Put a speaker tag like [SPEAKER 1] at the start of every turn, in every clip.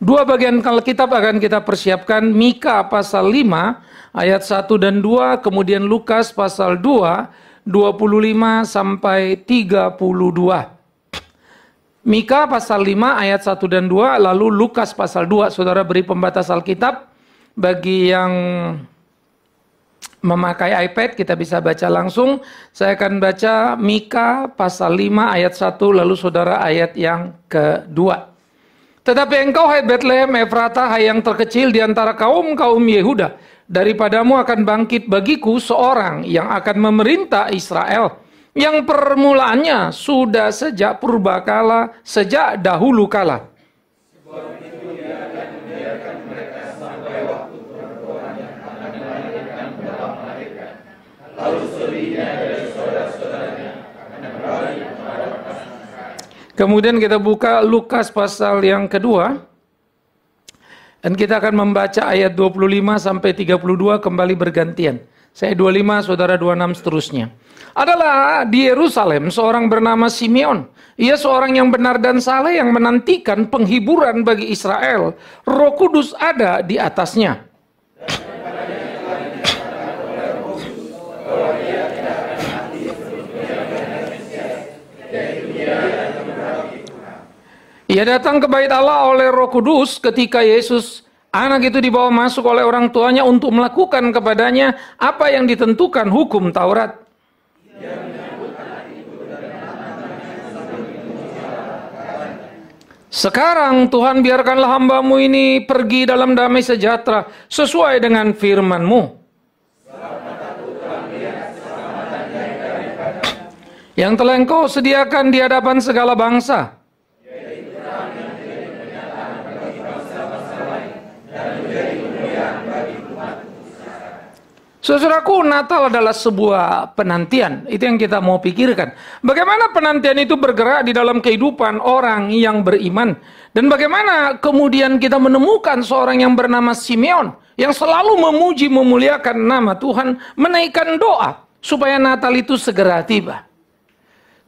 [SPEAKER 1] Dua bagian Alkitab akan kita persiapkan, Mika pasal 5 ayat 1 dan 2, kemudian Lukas pasal 2 25 sampai 32. Mika pasal 5 ayat 1 dan 2, lalu Lukas pasal 2. Saudara beri pembatas Alkitab, bagi yang memakai iPad kita bisa baca langsung. Saya akan baca Mika pasal 5 ayat 1, lalu saudara ayat yang kedua. Tetapi engkau, hai Betlehem Efratah, hai yang terkecil di antara kaum-kaum Yehuda, daripadamu akan bangkit bagiku seorang yang akan memerintah Israel, yang permulaannya sudah sejak purbakala, sejak dahulu kala. Kemudian kita buka Lukas pasal yang kedua. Dan kita akan membaca ayat 25 sampai 32 kembali bergantian. Saya 25, saudara 26 seterusnya. Adalah di Yerusalem seorang bernama Simeon. Ia seorang yang benar dan saleh yang menantikan penghiburan bagi Israel. Roh Kudus ada di atasnya. Ia datang ke bait Allah oleh Roh Kudus ketika Yesus, anak itu, dibawa masuk oleh orang tuanya untuk melakukan kepadanya apa yang ditentukan hukum Taurat. Sekarang Tuhan, biarkanlah hamba-Mu ini pergi dalam damai sejahtera sesuai dengan firman-Mu. Yang telah Engkau sediakan di hadapan segala bangsa. Saudaraku, Natal adalah sebuah penantian. Itu yang kita mau pikirkan. Bagaimana penantian itu bergerak di dalam kehidupan orang yang beriman. Dan bagaimana kemudian kita menemukan seorang yang bernama Simeon, yang selalu memuji memuliakan nama Tuhan, menaikkan doa supaya Natal itu segera tiba.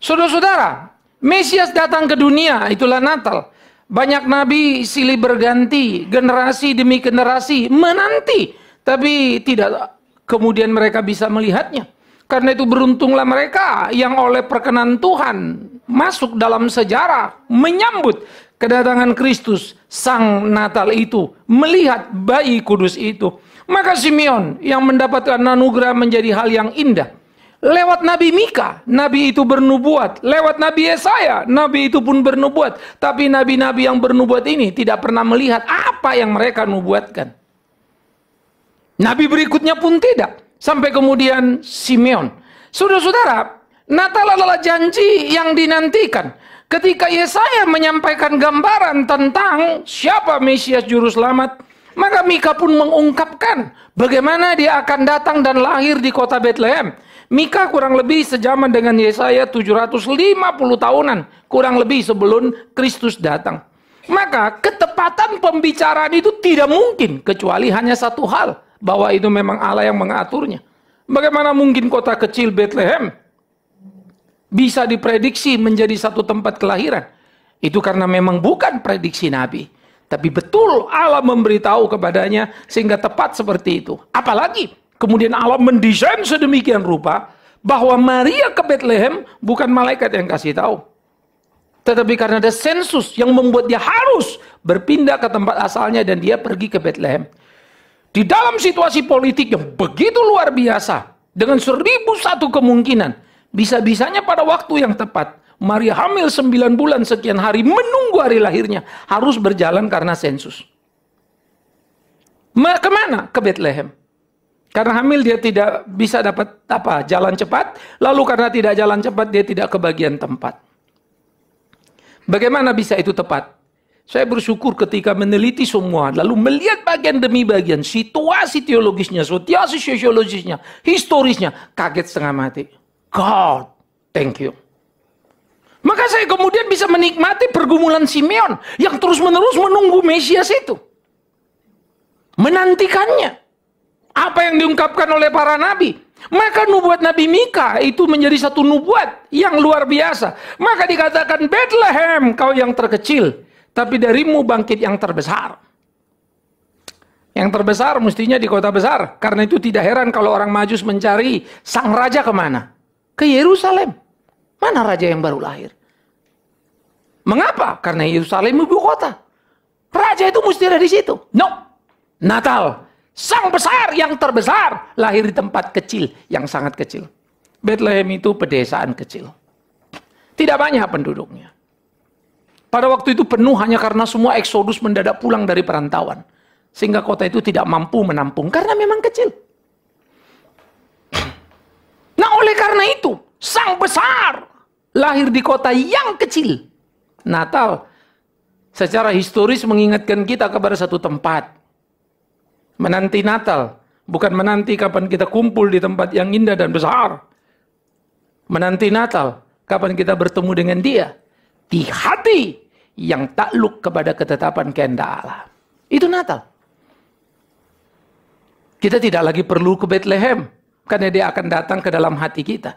[SPEAKER 1] Saudara-saudara, Mesias datang ke dunia, itulah Natal. Banyak nabi silih berganti, generasi demi generasi menanti, tapi tidak kemudian mereka bisa melihatnya. Karena itu beruntunglah mereka yang oleh perkenan Tuhan masuk dalam sejarah, menyambut kedatangan Kristus, Sang Natal itu, melihat bayi kudus itu. Maka Simeon yang mendapatkan anugerah menjadi hal yang indah. Lewat Nabi Mika, Nabi itu bernubuat. Lewat Nabi Yesaya, Nabi itu pun bernubuat. Tapi nabi-nabi yang bernubuat ini tidak pernah melihat apa yang mereka nubuatkan. Nabi berikutnya pun tidak. Sampai kemudian Simeon. Saudara-saudara, Natal adalah janji yang dinantikan. Ketika Yesaya menyampaikan gambaran tentang siapa Mesias Juru Selamat, maka Mika pun mengungkapkan bagaimana dia akan datang dan lahir di kota Bethlehem. Mika kurang lebih sejaman dengan Yesaya 750 tahunan. Kurang lebih sebelum Kristus datang. Maka ketepatan pembicaraan itu tidak mungkin kecuali hanya satu hal. Bahwa itu memang Allah yang mengaturnya. Bagaimana mungkin kota kecil Bethlehem bisa diprediksi menjadi satu tempat kelahiran? Itu karena memang bukan prediksi Nabi. Tapi betul Allah memberitahu kepadanya sehingga tepat seperti itu. Apalagi kemudian Allah mendesain sedemikian rupa bahwa Maria ke Bethlehem bukan malaikat yang kasih tahu. Tetapi karena ada sensus yang membuat dia harus berpindah ke tempat asalnya dan dia pergi ke Bethlehem. Di dalam situasi politik yang begitu luar biasa, dengan 1001 kemungkinan, bisa-bisanya pada waktu yang tepat, Maria hamil 9 bulan sekian hari, menunggu hari lahirnya, harus berjalan karena sensus. Kemana? Ke Bethlehem. Karena hamil dia tidak bisa dapat jalan cepat, lalu karena tidak jalan cepat dia tidak ke bagian tempat. Bagaimana bisa itu tepat? Saya bersyukur ketika meneliti semua, lalu melihat bagian demi bagian, situasi teologisnya, situasi sosiologisnya, historisnya, kaget setengah mati. God, thank you. Maka saya kemudian bisa menikmati pergumulan Simeon yang terus-menerus menunggu Mesias itu. Menantikannya. Apa yang diungkapkan oleh para nabi. Maka nubuat Nabi Mika itu menjadi satu nubuat yang luar biasa. Maka dikatakan, Bethlehem, kau yang terkecil tapi darimu bangkit yang terbesar. Yang terbesar mestinya di kota besar. Karena itu tidak heran kalau orang Majus mencari sang raja kemana? Ke Yerusalem. Mana raja yang baru lahir? Mengapa? Karena Yerusalem ibu kota. Raja itu mesti ada di situ. No. Natal. Sang besar yang terbesar lahir di tempat kecil yang sangat kecil. Bethlehem itu pedesaan kecil. Tidak banyak penduduknya. Pada waktu itu penuh hanya karena semua eksodus mendadak pulang dari perantauan. Sehingga kota itu tidak mampu menampung karena memang kecil. Nah, oleh karena itu, sang besar lahir di kota yang kecil. Natal secara historis mengingatkan kita kepada satu tempat. Menanti Natal, bukan menanti kapan kita kumpul di tempat yang indah dan besar. Menanti Natal, kapan kita bertemu dengan Dia di hati yang takluk kepada ketetapan kehendak Allah. Itu Natal. Kita tidak lagi perlu ke Bethlehem, karena Dia akan datang ke dalam hati kita.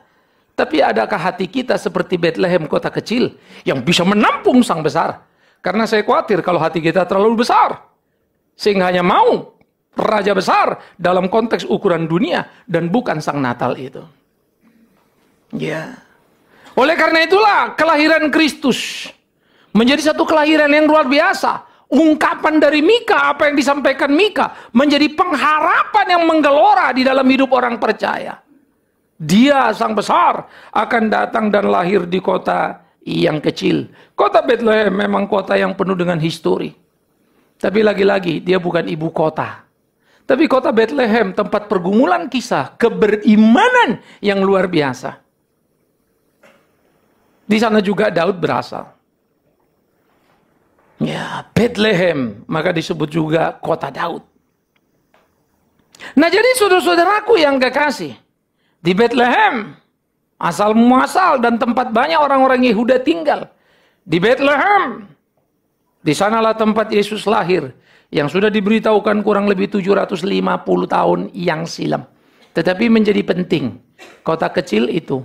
[SPEAKER 1] Tapi adakah hati kita seperti Bethlehem, kota kecil, yang bisa menampung sang besar? Karena saya khawatir kalau hati kita terlalu besar, sehingga hanya mau raja besar dalam konteks ukuran dunia, dan bukan sang Natal itu. Ya. Oleh karena itulah, kelahiran Kristus menjadi satu kelahiran yang luar biasa. Ungkapan dari Mika, apa yang disampaikan Mika, menjadi pengharapan yang menggelora di dalam hidup orang percaya. Dia sang besar akan datang dan lahir di kota yang kecil. Kota Bethlehem memang kota yang penuh dengan histori. Tapi lagi-lagi dia bukan ibu kota. Tapi kota Bethlehem tempat pergumulan kisah keberimanan yang luar biasa. Di sana juga Daud berasal. Ya, Bethlehem, maka disebut juga kota Daud. Nah, jadi saudara-saudaraku yang kekasih, di Bethlehem, asal muasal dan tempat banyak orang-orang Yehuda tinggal. Di Bethlehem, di sanalah tempat Yesus lahir, yang sudah diberitahukan kurang lebih 750 tahun yang silam. Tetapi menjadi penting, kota kecil itu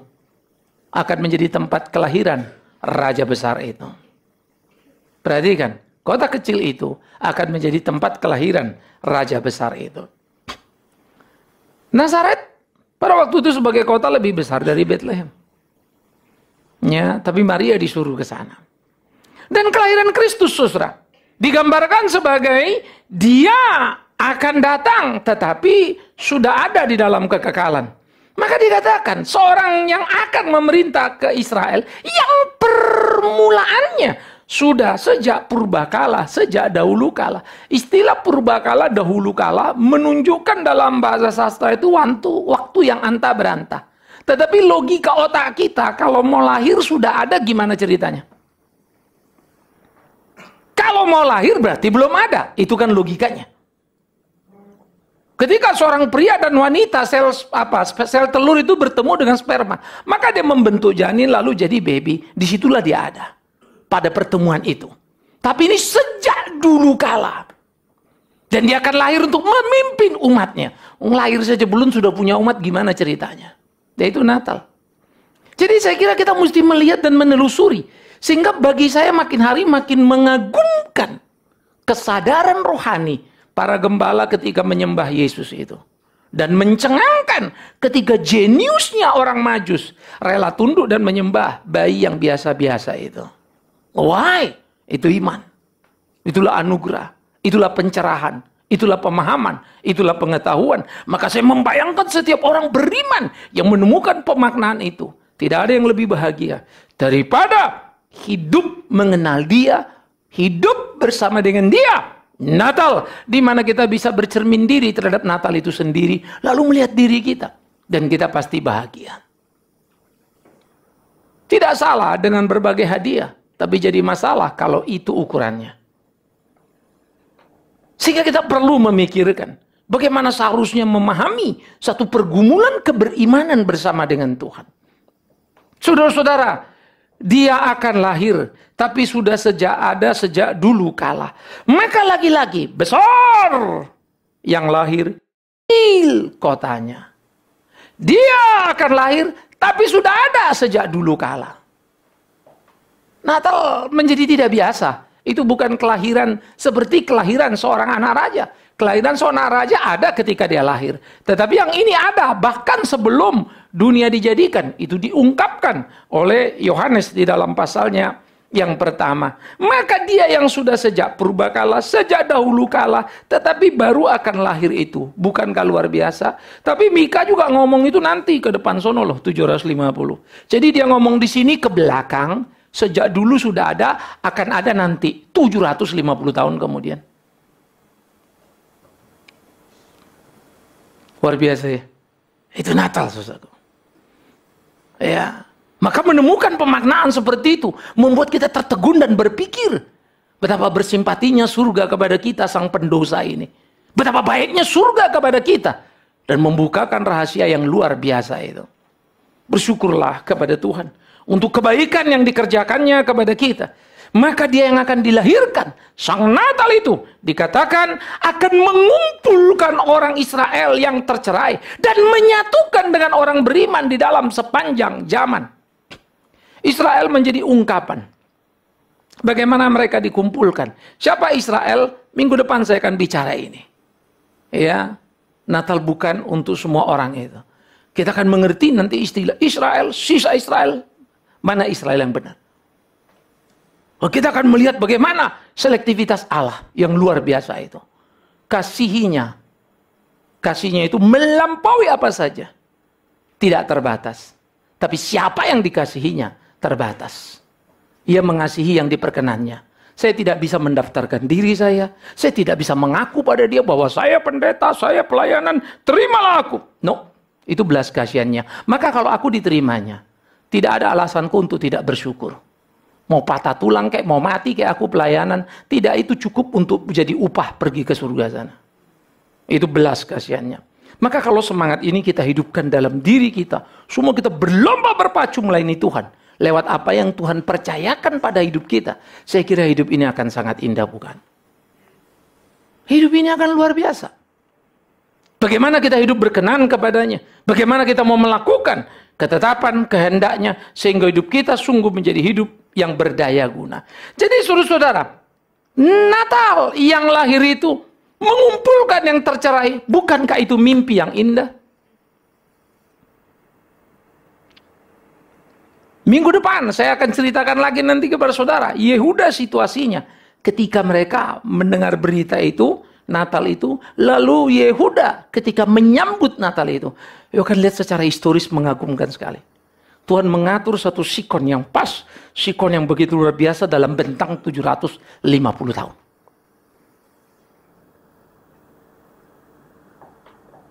[SPEAKER 1] akan menjadi tempat kelahiran Raja besar itu. Perhatikan, kota kecil itu akan menjadi tempat kelahiran Raja besar itu. Nazaret pada waktu itu sebagai kota lebih besar dari Bethlehem. Ya, tapi Maria disuruh ke sana. Dan kelahiran Kristus, saudara, digambarkan sebagai Dia akan datang, tetapi sudah ada di dalam kekekalan. Maka dikatakan seorang yang akan memerintah ke Israel yang permulaannya sudah sejak purbakala, sejak dahulu kala. Istilah purbakala, dahulu kala menunjukkan dalam bahasa sastra itu waktu yang anta berantah. Tetapi logika otak kita, kalau mau lahir sudah ada, gimana ceritanya? Kalau mau lahir berarti belum ada. Itu kan logikanya. Ketika seorang pria dan wanita, sel telur itu bertemu dengan sperma, maka dia membentuk janin lalu jadi baby. Disitulah dia ada. Pada pertemuan itu. Tapi ini sejak dulu kala. Dan dia akan lahir untuk memimpin umatnya. Lahir saja belum sudah punya umat, gimana ceritanya? Yaitu Natal. Jadi saya kira kita mesti melihat dan menelusuri. Sehingga bagi saya makin hari makin mengagumkan kesadaran rohani para gembala ketika menyembah Yesus itu. Dan mencengangkan ketika jeniusnya orang Majus rela tunduk dan menyembah bayi yang biasa-biasa itu. Why? Itu iman. Itulah anugerah. Itulah pencerahan. Itulah pemahaman. Itulah pengetahuan. Maka saya membayangkan setiap orang beriman yang menemukan pemaknaan itu. Tidak ada yang lebih bahagia daripada hidup mengenal Dia, hidup bersama dengan Dia. Natal, di mana kita bisa bercermin diri terhadap Natal itu sendiri, lalu melihat diri kita. Dan kita pasti bahagia. Tidak salah dengan berbagai hadiah. Tapi jadi masalah kalau itu ukurannya. Sehingga kita perlu memikirkan bagaimana seharusnya memahami satu pergumulan keberimanan bersama dengan Tuhan. Saudara-saudara, Dia akan lahir, tapi sudah sejak dulu kala. Maka lagi-lagi besar yang lahir, kecil kotanya. Dia akan lahir, tapi sudah ada sejak dulu kala. Natal menjadi tidak biasa. Itu bukan kelahiran seperti kelahiran seorang anak raja. Kelahiran seorang raja ada ketika dia lahir. Tetapi yang ini ada bahkan sebelum dunia dijadikan. Itu diungkapkan oleh Yohanes di dalam pasalnya yang pertama. Maka dia yang sudah sejak purbakala, sejak dahulu kala, tetapi baru akan lahir itu. Bukankah luar biasa? Tapi Mika juga ngomong itu nanti ke depan sono loh, 750. Jadi dia ngomong di sini ke belakang, sejak dulu sudah ada, akan ada nanti 750 tahun kemudian. Luar biasa ya. Itu Natal, saudaraku. Ya. Maka menemukan pemaknaan seperti itu membuat kita tertegun dan berpikir betapa bersimpatinya surga kepada kita sang pendosa ini. Betapa baiknya surga kepada kita dan membukakan rahasia yang luar biasa itu. Bersyukurlah kepada Tuhan untuk kebaikan yang dikerjakannya kepada kita. Maka dia yang akan dilahirkan, sang Natal itu, dikatakan akan mengumpulkan orang Israel yang tercerai dan menyatukan dengan orang beriman di dalam sepanjang zaman. Israel menjadi ungkapan. Bagaimana mereka dikumpulkan? Siapa Israel? Minggu depan saya akan bicara ini. Ya, Natal bukan untuk semua orang itu. Kita akan mengerti nanti istilah Israel, sisa Israel. Mana Israel yang benar? Kita akan melihat bagaimana selektivitas Allah yang luar biasa itu. Kasihnya itu melampaui apa saja. Tidak terbatas. Tapi siapa yang dikasihinya terbatas. Ia mengasihi yang diperkenannya. Saya tidak bisa mendaftarkan diri saya. Saya tidak bisa mengaku pada dia bahwa saya pendeta, saya pelayanan, terimalah aku. No, itu belas kasihannya. Maka kalau aku diterimanya, tidak ada alasanku untuk tidak bersyukur. Mau patah tulang kayak mau mati kayak aku pelayanan, tidak itu cukup untuk menjadi upah pergi ke surga sana. Itu belas kasihannya. Maka kalau semangat ini kita hidupkan dalam diri kita, semua kita berlomba berpacu melayani Tuhan lewat apa yang Tuhan percayakan pada hidup kita. Saya kira hidup ini akan sangat indah, bukan? Hidup ini akan luar biasa. Bagaimana kita hidup berkenan kepadanya? Bagaimana kita mau melakukan ketetapan kehendaknya sehingga hidup kita sungguh menjadi hidup yang berdaya guna. Jadi saudara-saudara, Natal yang lahir itu mengumpulkan yang tercerai. Bukankah itu mimpi yang indah? Minggu depan saya akan ceritakan lagi nanti kepada saudara. Yehuda situasinya ketika mereka mendengar berita itu, Natal itu, lalu Yehuda ketika menyambut Natal itu. Yuk kan lihat secara historis mengagumkan sekali. Tuhan mengatur satu sikon yang pas, sikon yang begitu luar biasa dalam bentang 750 tahun.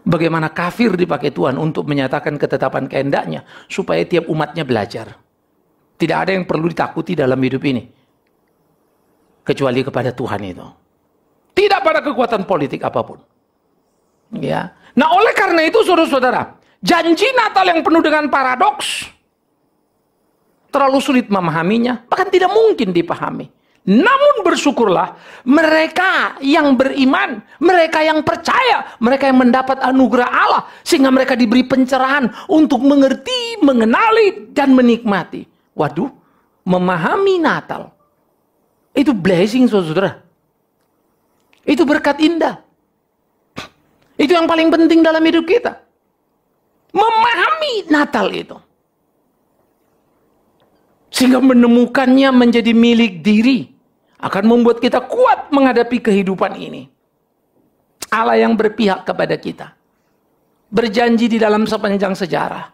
[SPEAKER 1] Bagaimana kafir dipakai Tuhan untuk menyatakan ketetapan kehendaknya supaya tiap umatnya belajar. Tidak ada yang perlu ditakuti dalam hidup ini kecuali kepada Tuhan itu. Tidak pada kekuatan politik apapun. Ya. Nah, oleh karena itu saudara-saudara, janji Natal yang penuh dengan paradoks terlalu sulit memahaminya, bahkan tidak mungkin dipahami. Namun bersyukurlah mereka yang beriman, mereka yang percaya, mereka yang mendapat anugerah Allah sehingga mereka diberi pencerahan untuk mengerti, mengenali dan menikmati. Waduh, memahami Natal itu blessing saudara. Itu berkat indah. Itu yang paling penting dalam hidup kita. Memahami Natal itu. Sehingga menemukannya menjadi milik diri. Akan membuat kita kuat menghadapi kehidupan ini. Allah yang berpihak kepada kita. Berjanji di dalam sepanjang sejarah.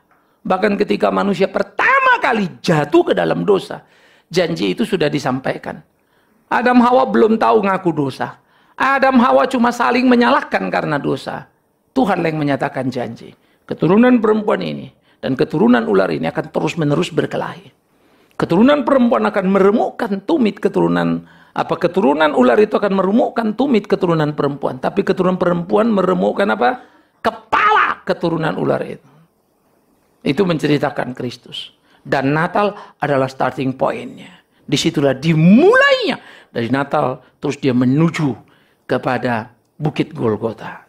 [SPEAKER 1] Bahkan ketika manusia pertama kali jatuh ke dalam dosa. Janji itu sudah disampaikan. Adam Hawa belum tahu ngaku dosa. Adam Hawa cuma saling menyalahkan karena dosa. Tuhan yang menyatakan janji. Keturunan perempuan ini dan keturunan ular ini akan terus-menerus berkelahi. Keturunan perempuan akan meremukkan tumit keturunan ular itu akan meremukkan tumit keturunan perempuan. Tapi keturunan perempuan meremukkan apa? Kepala keturunan ular itu. Itu menceritakan Kristus. Dan Natal adalah starting point-nya. Disitulah dimulainya. Dari Natal terus dia menuju kepada Bukit Golgota.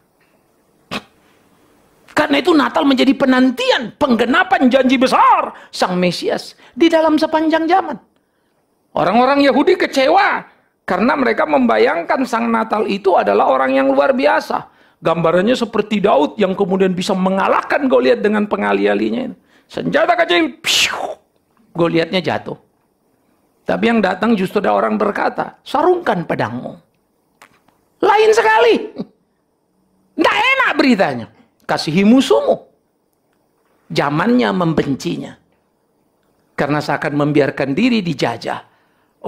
[SPEAKER 1] Karena itu Natal menjadi penantian, penggenapan janji besar Sang Mesias di dalam sepanjang zaman. Orang-orang Yahudi kecewa Karena mereka membayangkan Sang Natal itu adalah orang yang luar biasa. Gambarannya seperti Daud yang kemudian bisa mengalahkan Goliat dengan pengali-alinya. Senjata kecil, Goliatnya jatuh. Tapi yang datang justru ada orang berkata, sarungkan pedangmu. Lain sekali. Tidak enak beritanya. Kasihi musuhmu. Zamannya membencinya. Karena seakan membiarkan diri dijajah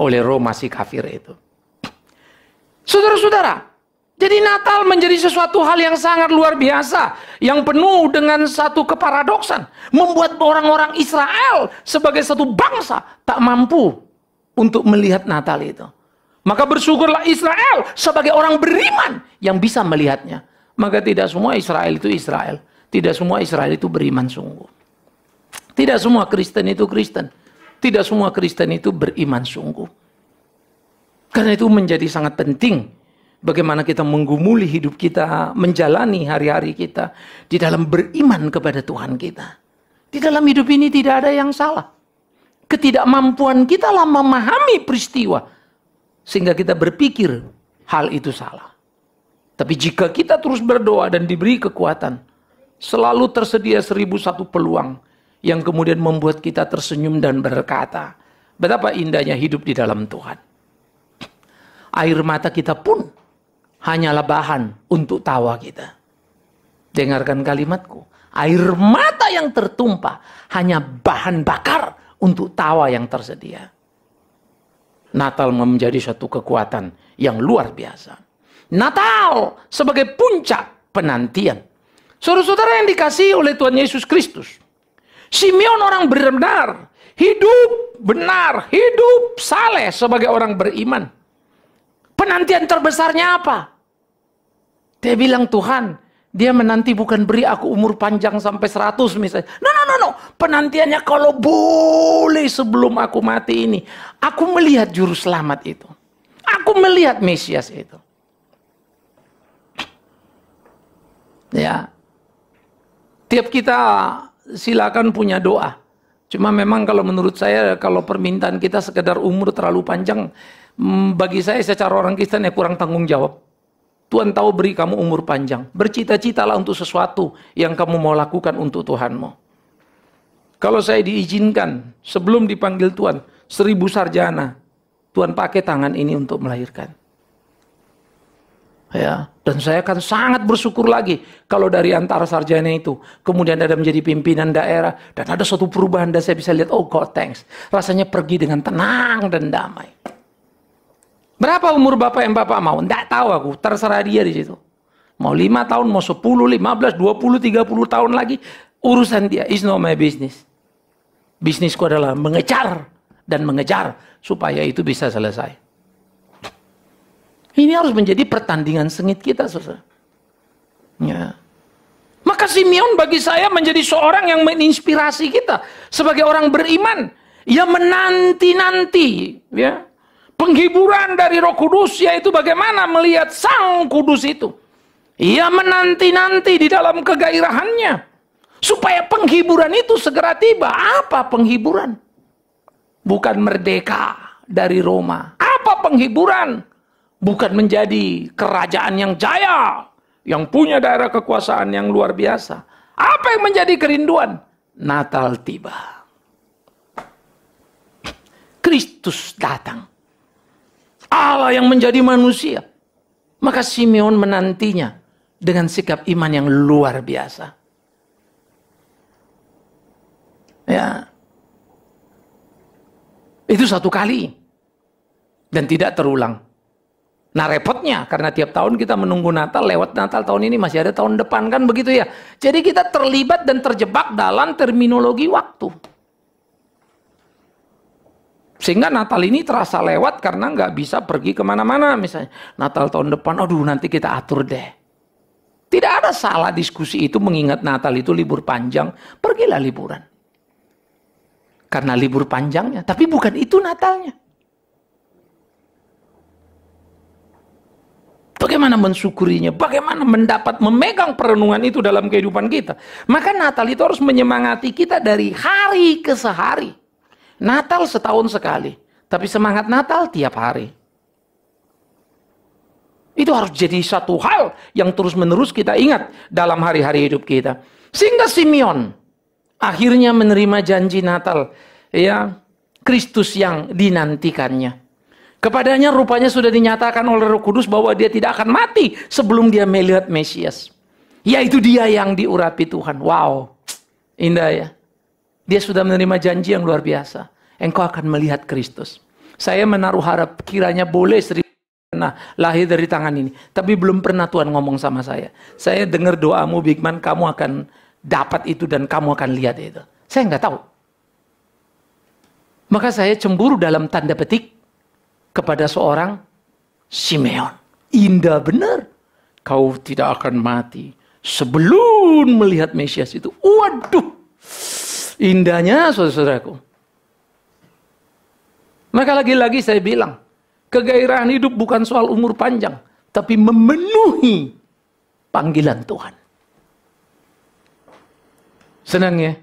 [SPEAKER 1] oleh Roma si kafir itu. Saudara-saudara, jadi Natal menjadi sesuatu hal yang sangat luar biasa. Yang penuh dengan satu keparadoksan. Membuat orang-orang Israel sebagai satu bangsa tak mampu untuk melihat Natal itu. Maka bersyukurlah Israel sebagai orang beriman yang bisa melihatnya. Maka tidak semua Israel itu Israel. Tidak semua Israel itu beriman sungguh. Tidak semua Kristen itu Kristen. Tidak semua Kristen itu beriman sungguh. Karena itu menjadi sangat penting bagaimana kita menggumuli hidup kita, menjalani hari-hari kita di dalam beriman kepada Tuhan kita. Di dalam hidup ini tidak ada yang salah. Ketidakmampuan kita lah memahami peristiwa sehingga kita berpikir hal itu salah. Tapi jika kita terus berdoa dan diberi kekuatan, selalu tersedia 1001 peluang yang kemudian membuat kita tersenyum dan berkata, betapa indahnya hidup di dalam Tuhan. Air mata kita pun hanyalah bahan untuk tawa kita. Dengarkan kalimatku. Air mata yang tertumpah hanya bahan bakar untuk tawa yang tersedia. Natal menjadi suatu kekuatan yang luar biasa. Natal sebagai puncak penantian. Saudara-saudara yang dikasihi oleh Tuhan Yesus Kristus. Simeon orang benar, hidup benar, hidup saleh sebagai orang beriman. Penantian terbesarnya apa? Dia bilang, Tuhan, dia menanti bukan beri aku umur panjang sampai 100 misalnya. No. Penantiannya kalau boleh sebelum aku mati ini, aku melihat juru selamat itu. Aku melihat Mesias itu. Ya. Tiap kita silakan punya doa. Cuma memang kalau menurut saya, kalau permintaan kita sekedar umur terlalu panjang, bagi saya secara orang Kristen ya kurang tanggung jawab. Tuhan tahu beri kamu umur panjang. Bercita-citalah untuk sesuatu yang kamu mau lakukan untuk Tuhanmu. Kalau saya diizinkan sebelum dipanggil Tuhan 1000 sarjana, Tuhan pakai tangan ini untuk melahirkan. Ya, dan saya akan sangat bersyukur lagi kalau dari antara sarjana itu kemudian ada menjadi pimpinan daerah dan ada suatu perubahan dan saya bisa lihat, oh God thanks. Rasanya pergi dengan tenang dan damai. Berapa umur Bapak yang Bapak mau? Tidak tahu aku, terserah dia di situ. Mau 5 tahun, mau 10, 15, 20, 30 tahun lagi, urusan dia. It's not my business. Bisnisku adalah mengejar dan mengejar supaya itu bisa selesai. Ini harus menjadi pertandingan sengit kita, saudara. Ya. Maka Simeon bagi saya menjadi seorang yang menginspirasi kita sebagai orang beriman. Ia menanti-nanti, ya. Penghiburan dari Roh Kudus, yaitu bagaimana melihat Sang Kudus itu. Ia menanti-nanti di dalam kegairahannya. Supaya penghiburan itu segera tiba. Apa penghiburan? Bukan merdeka dari Roma. Apa penghiburan? Bukan menjadi kerajaan yang jaya. Yang punya daerah kekuasaan yang luar biasa. Apa yang menjadi kerinduan? Natal tiba. Kristus datang. Allah yang menjadi manusia. Maka Simeon menantinya dengan sikap iman yang luar biasa. Ya. Itu satu kali. Dan tidak terulang. Nah repotnya, karena tiap tahun kita menunggu Natal, lewat Natal tahun ini masih ada tahun depan, kan begitu ya. Jadi kita terlibat dan terjebak dalam terminologi waktu. Sehingga Natal ini terasa lewat karena nggak bisa pergi kemana-mana. Misalnya Natal tahun depan, aduh nanti kita atur deh. Tidak ada salah diskusi itu mengingat Natal itu libur panjang. Pergilah liburan. Karena libur panjangnya. Tapi bukan itu Natalnya. Bagaimana mensyukurinya? Bagaimana memegang perenungan itu dalam kehidupan kita? Maka Natal itu harus menyemangati kita dari hari ke sehari. Natal setahun sekali, tapi semangat Natal tiap hari. Itu harus jadi satu hal yang terus-menerus kita ingat dalam hari-hari hidup kita. Sehingga Simeon akhirnya menerima janji Natal, ya, Kristus yang dinantikannya. Kepadanya rupanya sudah dinyatakan oleh Roh Kudus bahwa dia tidak akan mati sebelum dia melihat Mesias. Yaitu dia yang diurapi Tuhan. Wow, indah ya. Dia sudah menerima janji yang luar biasa. Engkau akan melihat Kristus. Saya menaruh harap kiranya boleh lahir dari tangan ini. Tapi belum pernah Tuhan ngomong sama saya. Saya dengar doamu Bigman, kamu akan dapat itu dan kamu akan lihat itu. Saya nggak tahu. Maka saya cemburu dalam tanda petik kepada seorang Simeon. Indah benar. Kau tidak akan mati sebelum melihat Mesias itu. Waduh. Indahnya saudara-saudaraku. Maka lagi-lagi saya bilang, kegairahan hidup bukan soal umur panjang, tapi memenuhi panggilan Tuhan. Senang ya?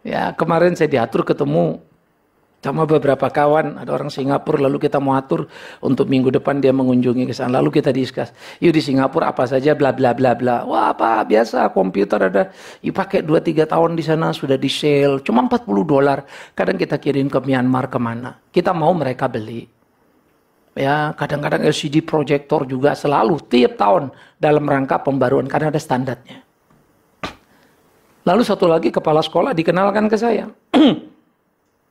[SPEAKER 1] Ya, kemarin saya diatur ketemu sama beberapa kawan, ada orang Singapura, lalu kita mau atur untuk minggu depan dia mengunjungi ke sana. Lalu kita diskus, yuk di Singapura apa saja bla bla bla bla. Wah, apa biasa komputer ada, yuk pakai 2-3 tahun di sana sudah di sale, cuma $40. Kadang kita kirim ke Myanmar kemana, kita mau mereka beli. Ya, kadang-kadang LCD projector juga selalu tiap tahun dalam rangka pembaruan karena ada standarnya. Lalu satu lagi kepala sekolah dikenalkan ke saya.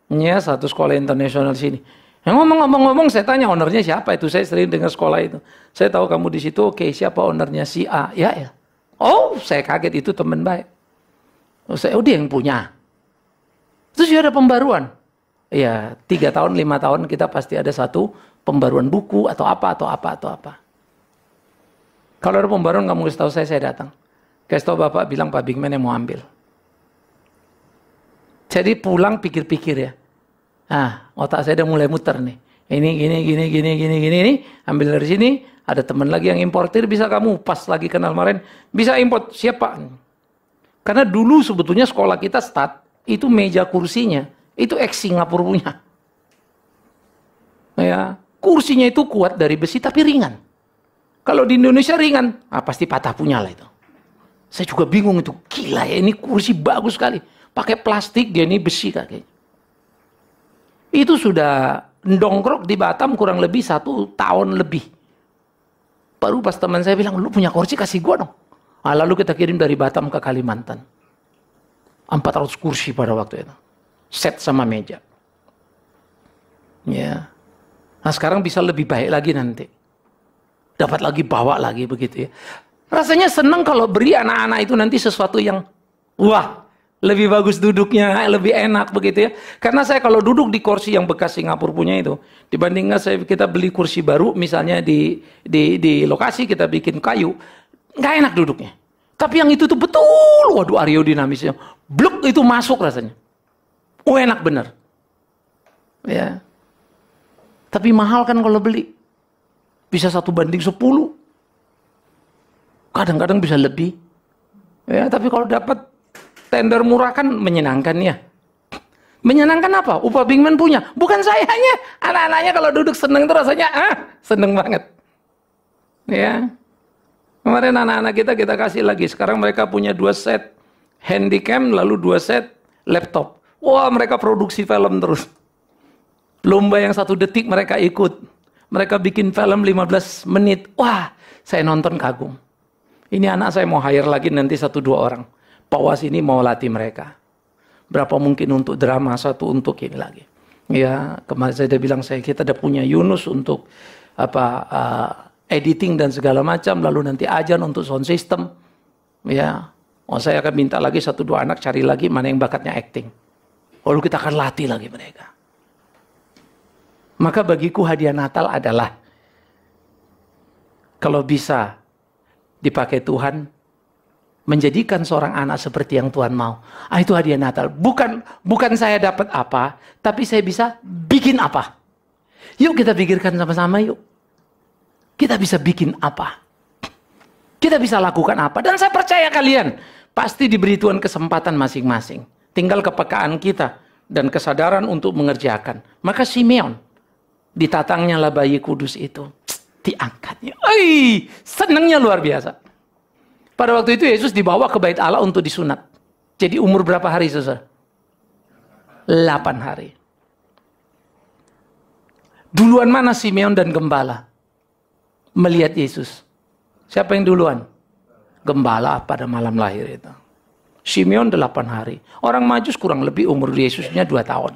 [SPEAKER 1] Ya, satu sekolah internasional di sini. Ngomong-ngomong, saya tanya ownernya siapa itu. Saya sering dengar sekolah itu. Saya tahu kamu di situ. Oke, siapa ownernya? Si A. Ya, ya. Oh, saya kaget itu teman baik. Oh, dia yang punya. Terus dia ada pembaruan. Ya, 3 tahun, 5 tahun kita pasti ada satu pembaruan buku atau apa. Kalau ada pembaruan kamu kasih tahu saya datang. Kasih tahu Bapak bilang Pak Bigman yang mau ambil. Jadi pulang pikir-pikir ya. Otak saya udah mulai muter nih. Ini gini. Ambil dari sini. Ada teman lagi yang importir. Bisa kamu pas lagi kenal kemarin. Bisa import. Siapa? Karena dulu sebetulnya sekolah kita start. Itu meja kursinya. Itu ex Singapura punya. Ya, kursinya itu kuat dari besi tapi ringan. Kalau di Indonesia ringan. Pasti patah punya lah itu. Saya juga bingung itu. Gila ya, ini kursi bagus sekali. Pakai plastik, dia ini besi kakek. Itu sudah ndongkrok di Batam kurang lebih 1 tahun lebih. Baru pas teman saya bilang, lu punya kursi kasih gua dong. Lalu kita kirim dari Batam ke Kalimantan. 400 kursi pada waktu itu. Set sama meja. Ya. Nah sekarang bisa lebih baik lagi nanti. Dapat lagi, bawa lagi begitu ya. Rasanya senang kalau beri anak-anak itu nanti sesuatu yang wah, lebih bagus duduknya, lebih enak begitu ya. Karena saya kalau duduk di kursi yang bekas Singapura punya itu, dibandingkan kita beli kursi baru, misalnya di lokasi kita bikin kayu, nggak enak duduknya. Tapi yang itu tuh betul, waduh aerodinamisnya, bluk itu masuk rasanya. Enak bener. Ya. Tapi mahal kan kalau beli. Bisa 1:10. Kadang-kadang bisa lebih. Ya, tapi kalau dapat tender murah kan menyenangkan ya. Menyenangkan apa? Upah Bigman punya. Bukan sayanya. Anak-anaknya kalau duduk seneng itu rasanya seneng banget. Ya. Kemarin anak-anak kita kasih lagi. Sekarang mereka punya 2 set handycam lalu 2 set laptop. Wah, mereka produksi film terus. Lomba yang 1 detik mereka ikut. Mereka bikin film 15 menit. Wah, saya nonton kagum. Ini anak saya mau hire lagi nanti 1-2 orang. Pak Was ini mau latih mereka. Berapa mungkin untuk drama, 1 untuk ini lagi. Ya, kemarin saya udah bilang kita udah punya Yunus untuk editing dan segala macam. Lalu nanti Ajan untuk sound system. Ya, saya akan minta lagi 1-2 anak cari lagi mana yang bakatnya acting. Lalu kita akan latih lagi mereka. Maka bagiku hadiah Natal adalah kalau bisa dipakai Tuhan menjadikan seorang anak seperti yang Tuhan mau. Itu hadiah Natal. Bukan saya dapat apa, tapi saya bisa bikin apa. Yuk kita pikirkan sama-sama yuk. Kita bisa bikin apa? Kita bisa lakukan apa? Dan saya percaya kalian pasti diberi Tuhan kesempatan masing-masing. Tinggal kepekaan kita dan kesadaran untuk mengerjakan. Maka Simeon ditatangnya lah bayi kudus itu. diangkatnya. Senangnya luar biasa. Pada waktu itu Yesus dibawa ke bait Allah untuk disunat. Jadi umur berapa hari, saudara? 8 hari. Duluan mana Simeon dan gembala melihat Yesus? Siapa yang duluan? Gembala pada malam lahir itu. Simeon 8 hari. Orang Majus kurang lebih umur Yesusnya 2 tahun.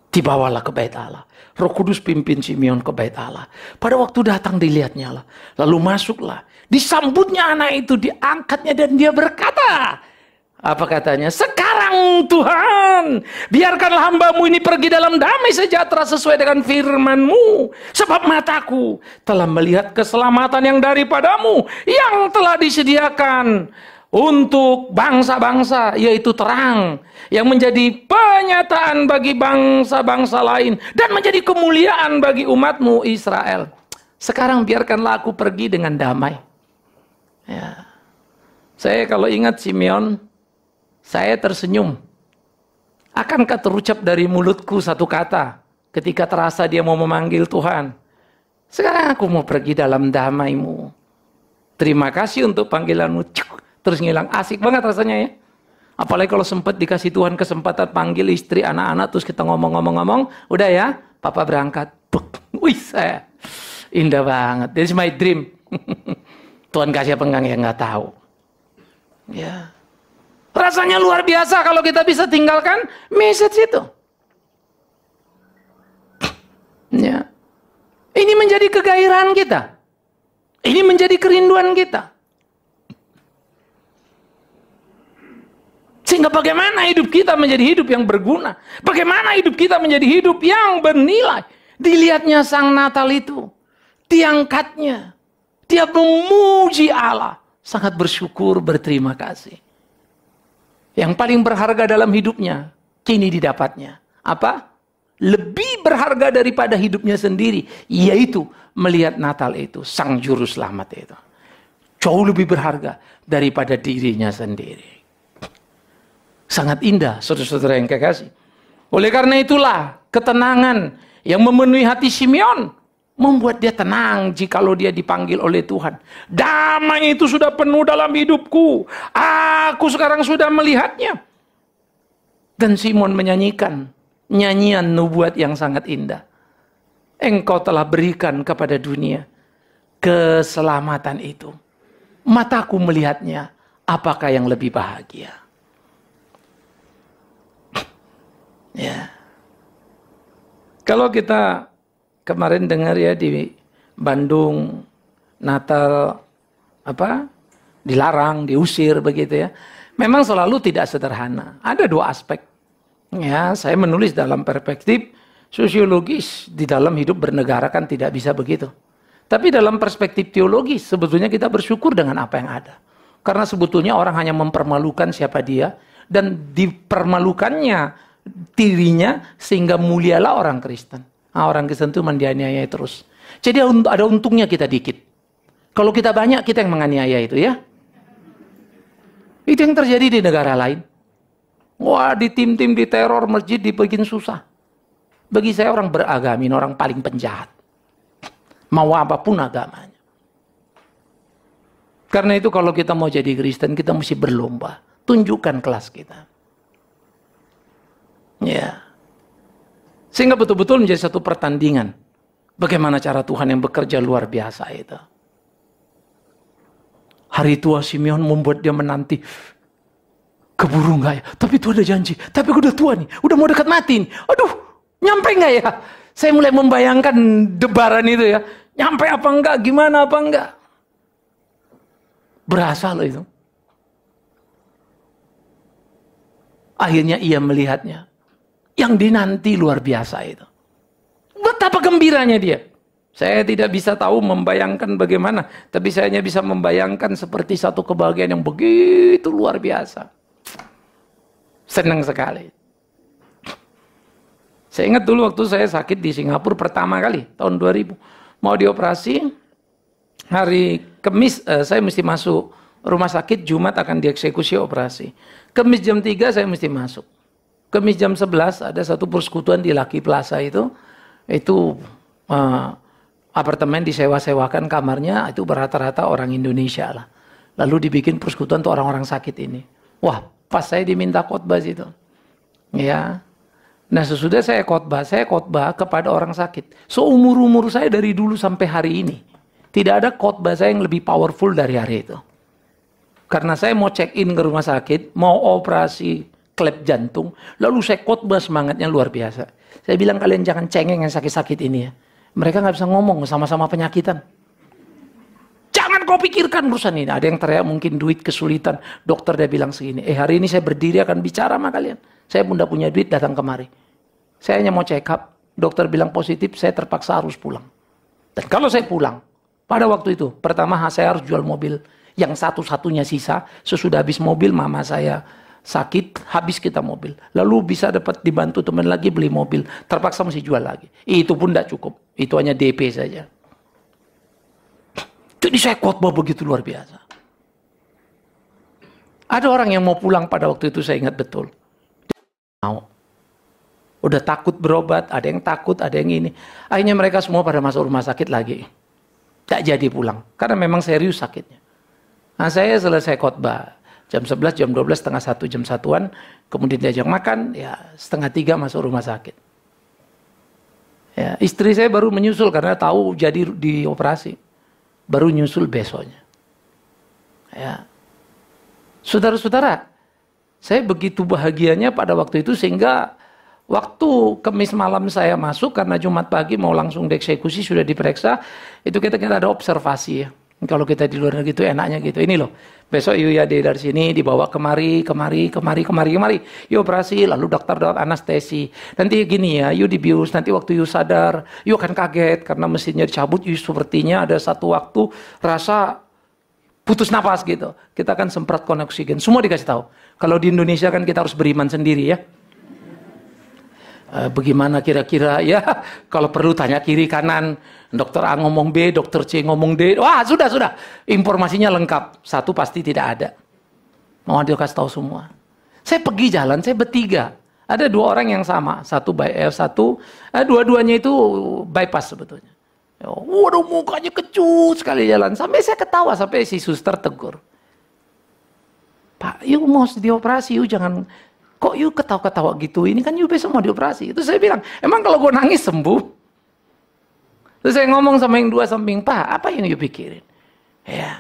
[SPEAKER 1] Dibawalah ke bait Allah. Roh Kudus pimpin Simeon ke bait Allah. Pada waktu datang dilihatnya lah. Lalu masuklah. Disambutnya anak itu, diangkatnya dan dia berkata. Apa katanya? Sekarang Tuhan, biarkanlah hambamu ini pergi dalam damai sejahtera sesuai dengan firman-Mu. Sebab mataku telah melihat keselamatan yang daripadamu, yang telah disediakan untuk bangsa-bangsa, yaitu terang yang menjadi penyataan bagi bangsa-bangsa lain dan menjadi kemuliaan bagi umat-Mu Israel. Sekarang biarkanlah aku pergi dengan damai. Ya. Saya kalau ingat Simeon, saya tersenyum. Akankah terucap dari mulutku satu kata ketika terasa dia mau memanggil Tuhan? Sekarang aku mau pergi dalam damai-Mu. Terima kasih untuk panggilan-Mu. Terus ngilang. Asik banget rasanya ya. Apalagi kalau sempat dikasih Tuhan kesempatan panggil istri, anak-anak, terus kita ngomong-ngomong, udah ya, Papa berangkat. Wih, saya indah banget. This is my dream. Tuhan kasih apa enggak ya nggak tahu. Ya. Rasanya luar biasa kalau kita bisa tinggalkan message itu. Ya. Ini menjadi kegairahan kita. Ini menjadi kerinduan kita. Sehingga bagaimana hidup kita menjadi hidup yang berguna. Bagaimana hidup kita menjadi hidup yang bernilai. Dilihatnya sang Natal itu. Diangkatnya. Dia memuji Allah. Sangat bersyukur, berterima kasih. Yang paling berharga dalam hidupnya, kini didapatnya. Apa? Lebih berharga daripada hidupnya sendiri. Yaitu melihat Natal itu, sang juru selamat itu. Jauh lebih berharga daripada dirinya sendiri. Sangat indah, saudara-saudara yang kekasih. Oleh karena itulah, ketenangan yang memenuhi hati Simeon membuat dia tenang jikalau dia dipanggil oleh Tuhan. Damai itu sudah penuh dalam hidupku. Aku sekarang sudah melihatnya. Dan Simon menyanyikan nyanyian nubuat yang sangat indah. Engkau telah berikan kepada dunia keselamatan itu. Mataku melihatnya. Apakah yang lebih bahagia? Ya. Kalau kita kemarin dengar ya di Bandung Natal dilarang, diusir begitu ya. Memang selalu tidak sederhana. Ada 2 aspek. Ya, saya menulis dalam perspektif sosiologis di dalam hidup bernegara kan tidak bisa begitu. Tapi dalam perspektif teologis sebetulnya kita bersyukur dengan apa yang ada. Karena sebetulnya orang hanya mempermalukan siapa dia dan dipermalukannya dirinya sehingga mulialah orang Kristen. Orang Kristen itu menganiaya terus. Jadi ada untungnya kita dikit. Kalau kita banyak, kita yang menganiaya itu ya. Itu yang terjadi di negara lain. Wah, di tim-tim, di teror, masjid dibikin susah. Bagi saya orang beragama, orang paling penjahat. Mau apapun agamanya. Karena itu kalau kita mau jadi Kristen, kita mesti berlomba. Tunjukkan kelas kita. Ya. Sehingga betul-betul menjadi satu pertandingan. Bagaimana cara Tuhan yang bekerja luar biasa itu. Hari tua Simeon membuat dia menanti. Keburu nggak ya? Tapi Tuhan ada janji. Tapi aku udah tua nih. Udah mau dekat mati nih. Aduh, nyampe nggak ya? Saya mulai membayangkan debaran itu ya. Nyampe apa enggak? Gimana apa enggak? Berasa loh itu. Akhirnya ia melihatnya. Yang dinanti luar biasa itu. Betapa gembiranya dia. Saya tidak bisa tahu membayangkan bagaimana. Tapi saya hanya bisa membayangkan seperti satu kebahagiaan yang begitu luar biasa. Senang sekali. Saya ingat dulu waktu saya sakit di Singapura pertama kali. Tahun 2000. Mau dioperasi. Hari Kamis saya mesti masuk rumah sakit. Jumat akan dieksekusi operasi. Kamis jam 3 saya mesti masuk. Kamis jam 11 ada satu persekutuan di Lucky Plaza itu Apartemen disewa-sewakan kamarnya itu rata-rata orang Indonesia lah. Lalu dibikin persekutuan untuk orang-orang sakit ini. Wah, pas saya diminta khotbah situ. Ya. Nah, sesudah saya khotbah kepada orang sakit. Seumur-umur saya dari dulu sampai hari ini, tidak ada khotbah saya yang lebih powerful dari hari itu. Karena saya mau check-in ke rumah sakit, mau operasi klep jantung, lalu saya khotbah semangatnya luar biasa. Saya bilang kalian jangan cengeng yang sakit-sakit ini ya. Mereka nggak bisa ngomong, sama-sama penyakitan. Jangan kau pikirkan urusan ini. Ada yang teriak mungkin duit kesulitan. Dokter dia bilang segini, hari ini saya berdiri akan bicara sama kalian. Saya pun udah punya duit datang kemari. Saya hanya mau check up. Dokter bilang positif, saya terpaksa harus pulang. Dan kalau saya pulang, pada waktu itu, pertama saya harus jual mobil. Yang satu-satunya sisa, sesudah habis mobil mama saya sakit, habis kita mobil. Lalu bisa dapat dibantu teman lagi beli mobil. Terpaksa mesti jual lagi. Itu pun tidak cukup. Itu hanya DP saja. Jadi saya khotbah begitu luar biasa. Ada orang yang mau pulang pada waktu itu, saya ingat betul. Mau. Udah takut berobat, ada yang takut, ada yang ini. Akhirnya mereka semua pada masuk rumah sakit lagi. Tak jadi pulang. Karena memang serius sakitnya. Nah, saya selesai khotbah. Jam 11, jam 12, setengah 1, jam 1-an. Kemudian diajak makan, ya setengah 3 masuk rumah sakit. Ya, istri saya baru menyusul karena tahu jadi dioperasi. Baru nyusul besoknya. Ya. Saudara-saudara, saya begitu bahagianya pada waktu itu sehingga waktu Kamis malam saya masuk karena Jumat pagi mau langsung dieksekusi sudah diperiksa, itu kita ada observasi ya. Kalau kita di luar negeri itu enaknya gitu. Ini loh, besok yuk ya dari sini dibawa kemari. Yuk operasi, lalu dokter anestesi. Nanti gini ya, yuk dibius, nanti waktu yuk sadar, yuk akan kaget karena mesinnya dicabut, yuk sepertinya ada satu waktu rasa putus napas gitu. Kita akan semprotkan oksigen, semua dikasih tahu. Kalau di Indonesia kan kita harus beriman sendiri ya. Bagaimana kira-kira ya, kalau perlu tanya kiri kanan, dokter A ngomong B, dokter C ngomong D, wah sudah, informasinya lengkap, satu pasti tidak ada, mau dikasih tahu semua. Saya pergi jalan, saya bertiga, ada 2 orang yang sama, dua-duanya itu bypass sebetulnya. Waduh mukanya kecut sekali jalan, sampai saya ketawa, sampai si suster tegur, Pak, yuk mau dioperasi, yuk jangan. Kok you ketawa-ketawa gitu? Ini kan you besok mau dioperasi. Itu saya bilang, emang kalau gue nangis sembuh? Terus saya ngomong sama yang 2 samping, Pak, apa yang you pikirin? Ya,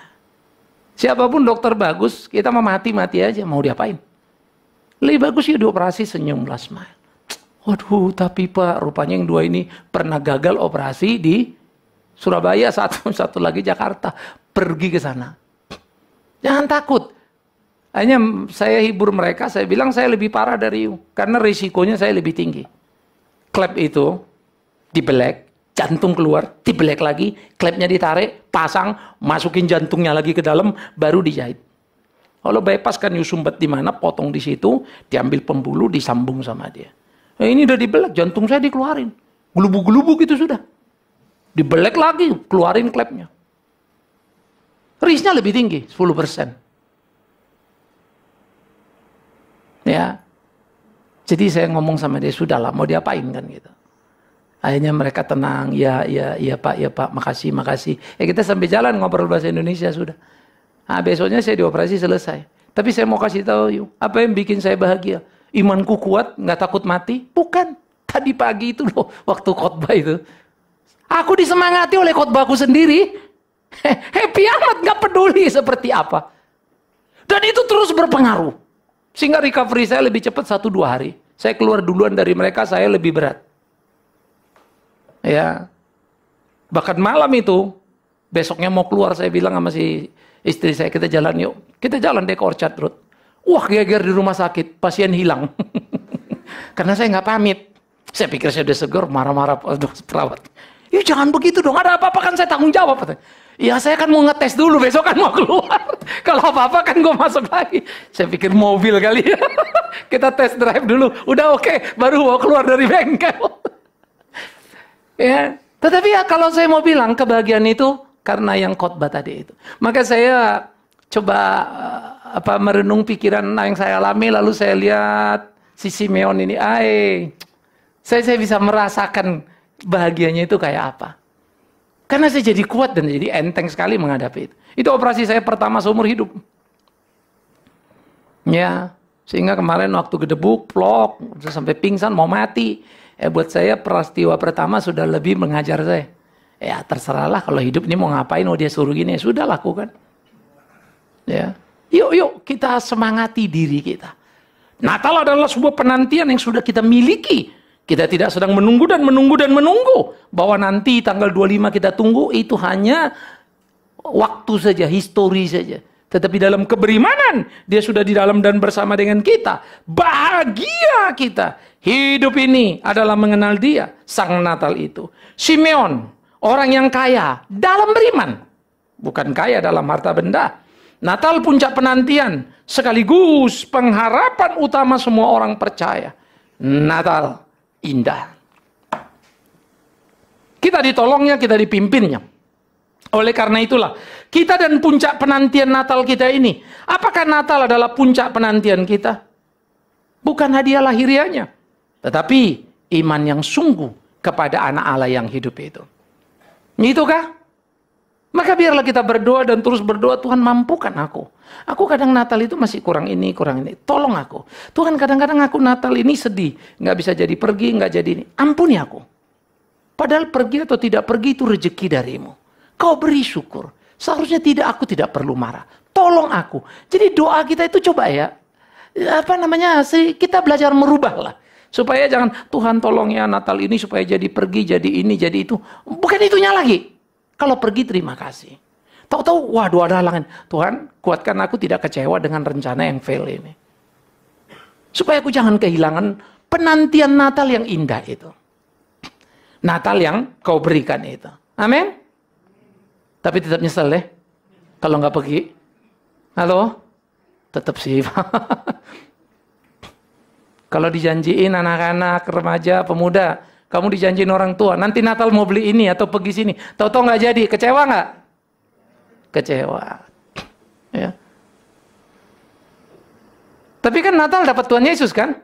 [SPEAKER 1] siapapun dokter bagus, kita mau mati-mati aja, mau diapain? Lebih bagus you dioperasi senyumlah, smile. Waduh, tapi Pak, rupanya yang 2 ini pernah gagal operasi di Surabaya, satu lagi Jakarta. Pergi ke sana. Jangan takut. Hanya saya hibur mereka, saya bilang saya lebih parah dari you. Karena risikonya saya lebih tinggi. Klep itu dibelek, jantung keluar, dibelek lagi, klepnya ditarik, pasang, masukin jantungnya lagi ke dalam, baru dijahit. Kalau bypass kan you sumbat di mana, potong di situ, diambil pembuluh, disambung sama dia. Nah, ini udah dibelek, jantung saya dikeluarin. Gelubuk-gelubuk itu sudah. Dibelek lagi, keluarin klepnya. Risknya lebih tinggi, 10%. Ya, jadi saya ngomong sama dia, sudahlah mau diapain kan gitu. Akhirnya mereka tenang, ya Pak, makasih. Ya kita sampai jalan ngobrol bahasa Indonesia sudah. Nah, besoknya saya dioperasi selesai. Tapi saya mau kasih tahu you, apa yang bikin saya bahagia? Imanku kuat, nggak takut mati? Bukan. Tadi pagi itu loh, waktu khotbah itu. Aku disemangati oleh khotbahku sendiri. Happy amat, nggak peduli seperti apa. Dan itu terus berpengaruh. Sehingga recovery saya lebih cepat 1-2 hari. Saya keluar duluan dari mereka, saya lebih berat. Ya. Bahkan malam itu, besoknya mau keluar, saya bilang sama si istri saya, kita jalan yuk. Kita jalan deh ke Orchard Road. Wah, geger di rumah sakit, pasien hilang. Karena saya nggak pamit. Saya pikir saya udah seger, marah-marah perawat. Ya jangan begitu dong, ada apa-apa kan saya tanggung jawab. Ya saya kan mau ngetes dulu, besok kan mau keluar. Kalau apa-apa kan gue masuk lagi. Saya pikir mobil kali ya. Kita tes drive dulu, udah oke, baru mau keluar dari bengkel. Ya, tetapi ya kalau saya mau bilang kebahagiaan itu karena yang khotbah tadi itu. Maka saya coba merenung pikiran yang saya alami, lalu saya lihat si Simeon ini, saya bisa merasakan bahagianya itu kayak apa. Karena saya jadi kuat dan jadi enteng sekali menghadapi itu. Itu operasi saya pertama seumur hidup. Ya, sehingga kemarin waktu gedebuk, plok, sampai pingsan, mau mati. Buat saya peristiwa pertama sudah lebih mengajar saya. Ya terserahlah kalau hidup ini mau ngapain, dia suruh gini, ya sudah lakukan. Ya, yuk kita semangati diri kita. Natal adalah sebuah penantian yang sudah kita miliki. Kita tidak sedang menunggu dan menunggu dan menunggu. Bahwa nanti tanggal 25 kita tunggu, itu hanya waktu saja, histori saja. Tetapi dalam keberimanan, dia sudah di dalam dan bersama dengan kita. Bahagia kita. Hidup ini adalah mengenal dia, Sang Natal itu. Simeon, orang yang kaya dalam beriman. Bukan kaya dalam harta benda. Natal puncak penantian, sekaligus pengharapan utama semua orang percaya. Natal indah. Kita ditolongnya, kita dipimpinnya. Oleh karena itulah, kita dan puncak penantian Natal kita ini. Apakah Natal adalah puncak penantian kita? Bukan hadiah lahirianya, tetapi iman yang sungguh kepada anak Allah yang hidup itu. Itukah? Maka biarlah kita berdoa dan terus berdoa, Tuhan mampukan aku. Aku kadang Natal itu masih kurang ini, kurang ini. Tolong aku. Tuhan kadang-kadang aku Natal ini sedih. Nggak bisa jadi pergi, nggak jadi ini. Ampuni aku. Padahal pergi atau tidak pergi itu rezeki darimu. Kau beri syukur. Seharusnya aku tidak perlu marah. Tolong aku. Jadi doa kita itu coba ya. Kita belajar merubah lah. Supaya jangan, Tuhan tolong ya Natal ini supaya jadi pergi, jadi ini, jadi itu. Bukan itunya lagi. Kalau pergi terima kasih. Tahu-tahu, waduh ada halangan. Tuhan, kuatkan aku tidak kecewa dengan rencana yang fail ini. Supaya aku jangan kehilangan penantian Natal yang indah itu. Natal yang kau berikan itu. Amin. Tapi tetap nyesel deh. Kalau nggak pergi. Halo? Tetap sih. Kalau dijanjiin anak-anak, remaja, pemuda, kamu dijanjiin orang tua, nanti Natal mau beli ini atau pergi sini. Tahu-tahu nggak jadi, kecewa nggak? Kecewa. Ya. Tapi kan Natal dapat Tuhan Yesus kan?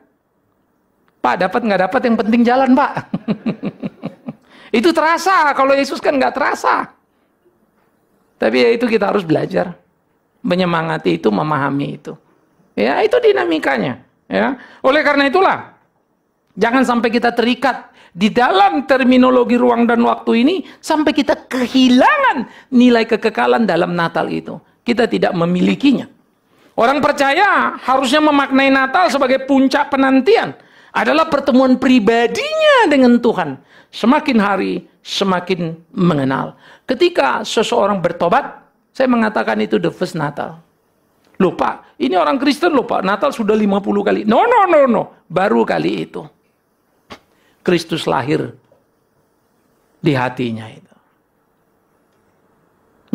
[SPEAKER 1] Pak, dapat nggak dapat yang penting jalan Pak. Itu terasa, kalau Yesus kan nggak terasa. Tapi ya itu kita harus belajar. Menyemangati itu, memahami itu. Ya, itu dinamikanya. Ya. Oleh karena itulah, jangan sampai kita terikat di dalam terminologi ruang dan waktu ini sampai kita kehilangan nilai kekekalan dalam Natal itu. Kita tidak memilikinya. Orang percaya harusnya memaknai Natal sebagai puncak penantian. Adalah pertemuan pribadinya dengan Tuhan. Semakin hari, semakin mengenal. Ketika seseorang bertobat, saya mengatakan itu the first Natal. Lupa, ini orang Kristen lupa, Natal sudah 50 kali. No. Baru kali itu. Kristus lahir di hatinya itu.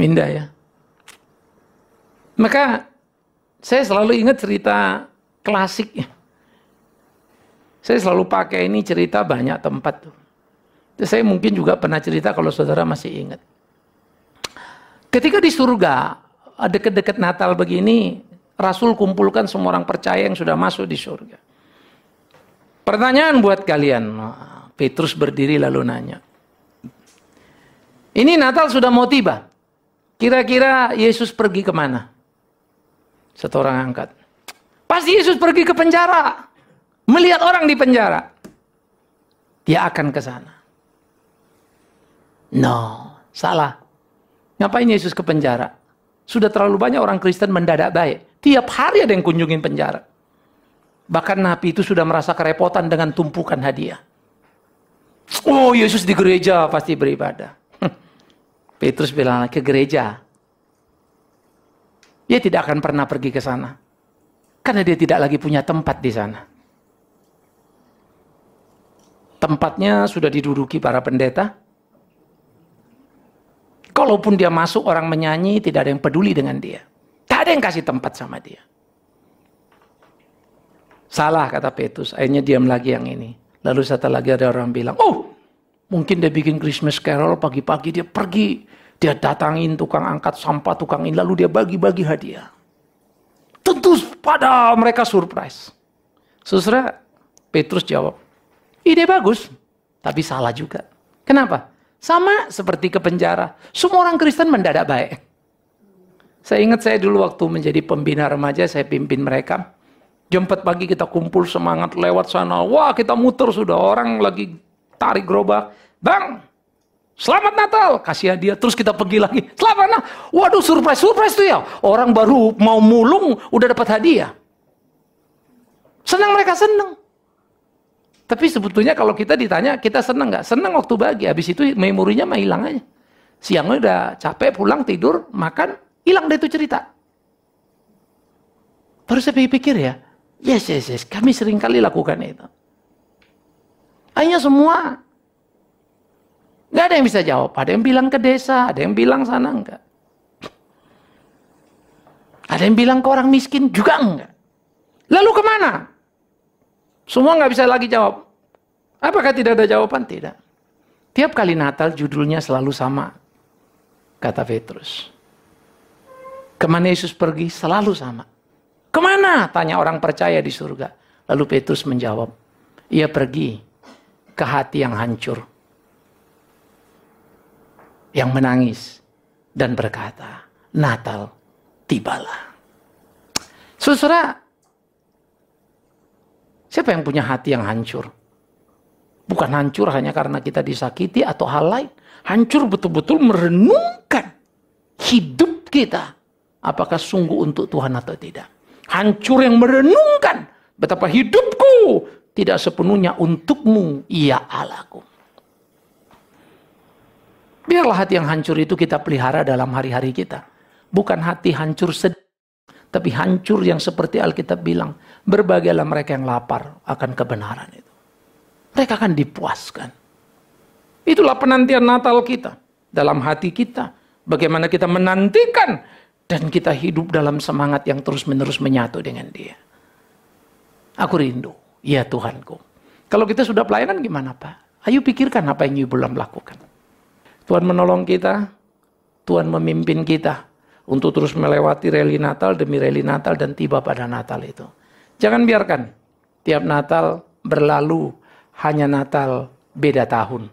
[SPEAKER 1] Indah ya. Maka saya selalu ingat cerita klasik. Saya selalu pakai ini cerita banyak tempat tuh. Saya mungkin juga pernah cerita kalau saudara masih ingat. Ketika di surga, dekat-dekat Natal begini, Rasul kumpulkan semua orang percaya yang sudah masuk di surga. Pertanyaan buat kalian. Petrus berdiri lalu nanya. Ini Natal sudah mau tiba. Kira-kira Yesus pergi kemana? Satu orang angkat. Pasti Yesus pergi ke penjara. Melihat orang di penjara. Dia akan ke sana. No, salah. Ngapain Yesus ke penjara? Sudah terlalu banyak orang Kristen mendadak baik. Tiap hari ada yang kunjungin penjara. Bahkan Nabi itu sudah merasa kerepotan dengan tumpukan hadiah. Oh, Yesus di gereja pasti beribadah. Petrus bilang ke gereja. Dia tidak akan pernah pergi ke sana. Karena dia tidak lagi punya tempat di sana. Tempatnya sudah diduduki para pendeta. Kalaupun dia masuk orang menyanyi, tidak ada yang peduli dengan dia. Tak ada yang kasih tempat sama dia. Salah kata Petrus, akhirnya diam lagi yang ini. Lalu setelah lagi ada orang bilang, oh mungkin dia bikin Christmas Carol, pagi-pagi dia pergi. Dia datangin tukang angkat sampah, tukang ini, lalu dia bagi-bagi hadiah. Tentu pada mereka surprise. Saudara, Petrus jawab, ide bagus, tapi salah juga. Kenapa? Sama seperti ke penjara. Semua orang Kristen mendadak baik. Saya ingat saya dulu waktu menjadi pembina remaja, saya pimpin mereka. Jam 4 pagi kita kumpul semangat lewat sana. Wah, kita muter sudah. Orang lagi tarik gerobak. Bang, selamat Natal. Kasih hadiah. Terus kita pergi lagi. Selamat Natal. Waduh, surprise tuh ya. Orang baru mau mulung, udah dapat hadiah. Senang, mereka senang. Tapi sebetulnya kalau kita ditanya, kita senang nggak? Senang waktu bagi. Habis itu memorinya mah hilang aja. Siangnya udah capek, pulang, tidur, makan, hilang deh itu cerita. Baru saya pikir ya, yes, kami sering kali lakukan itu. Hanya semua, nggak ada yang bisa jawab. Ada yang bilang ke desa, ada yang bilang sana, enggak. Ada yang bilang ke orang miskin, juga enggak. Lalu kemana? Semua nggak bisa lagi jawab. Apakah tidak ada jawaban? Tidak. Tiap kali Natal judulnya selalu sama. Kata Petrus. Kemana Yesus pergi? Selalu sama. Kemana? Tanya orang percaya di surga. Lalu Petrus menjawab. Ia pergi ke hati yang hancur. Yang menangis. Dan berkata, Natal tibalah. Saudara, siapa yang punya hati yang hancur? Bukan hancur hanya karena kita disakiti atau hal lain. Hancur betul-betul merenungkan hidup kita. Apakah sungguh untuk Tuhan atau tidak. Hancur yang merenungkan betapa hidupku tidak sepenuhnya untukmu, ya Allahku. Biarlah hati yang hancur itu kita pelihara dalam hari-hari kita. Bukan hati hancur sedih. Tapi hancur yang seperti Alkitab bilang. Berbahagialah mereka yang lapar akan kebenaran itu. Mereka akan dipuaskan. Itulah penantian Natal kita. Dalam hati kita. Bagaimana kita menantikan. Dan kita hidup dalam semangat yang terus-menerus menyatu dengan Dia. Aku rindu. Ya Tuhanku. Kalau kita sudah pelayanan gimana Pak? Ayo pikirkan apa yang you belum lakukan. Tuhan menolong kita. Tuhan memimpin kita. Untuk terus melewati rally Natal demi rally Natal dan tiba pada Natal itu. Jangan biarkan tiap Natal berlalu hanya Natal beda tahun.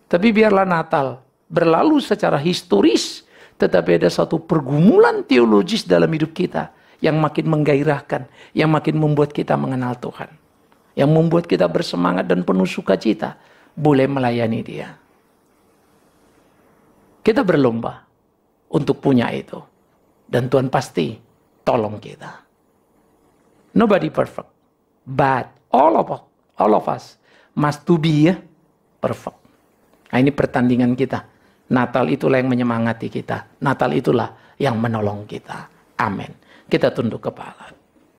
[SPEAKER 1] Tapi biarlah Natal berlalu secara historis. Tetapi ada satu pergumulan teologis dalam hidup kita. Yang makin menggairahkan. Yang makin membuat kita mengenal Tuhan. Yang membuat kita bersemangat dan penuh sukacita. Boleh melayani Dia. Kita berlomba untuk punya itu. Dan Tuhan pasti tolong kita. Nobody perfect. But all of us must to be perfect. Nah, ini pertandingan kita. Natal itulah yang menyemangati kita. Natal itulah yang menolong kita. Amin. Kita tunduk kepala.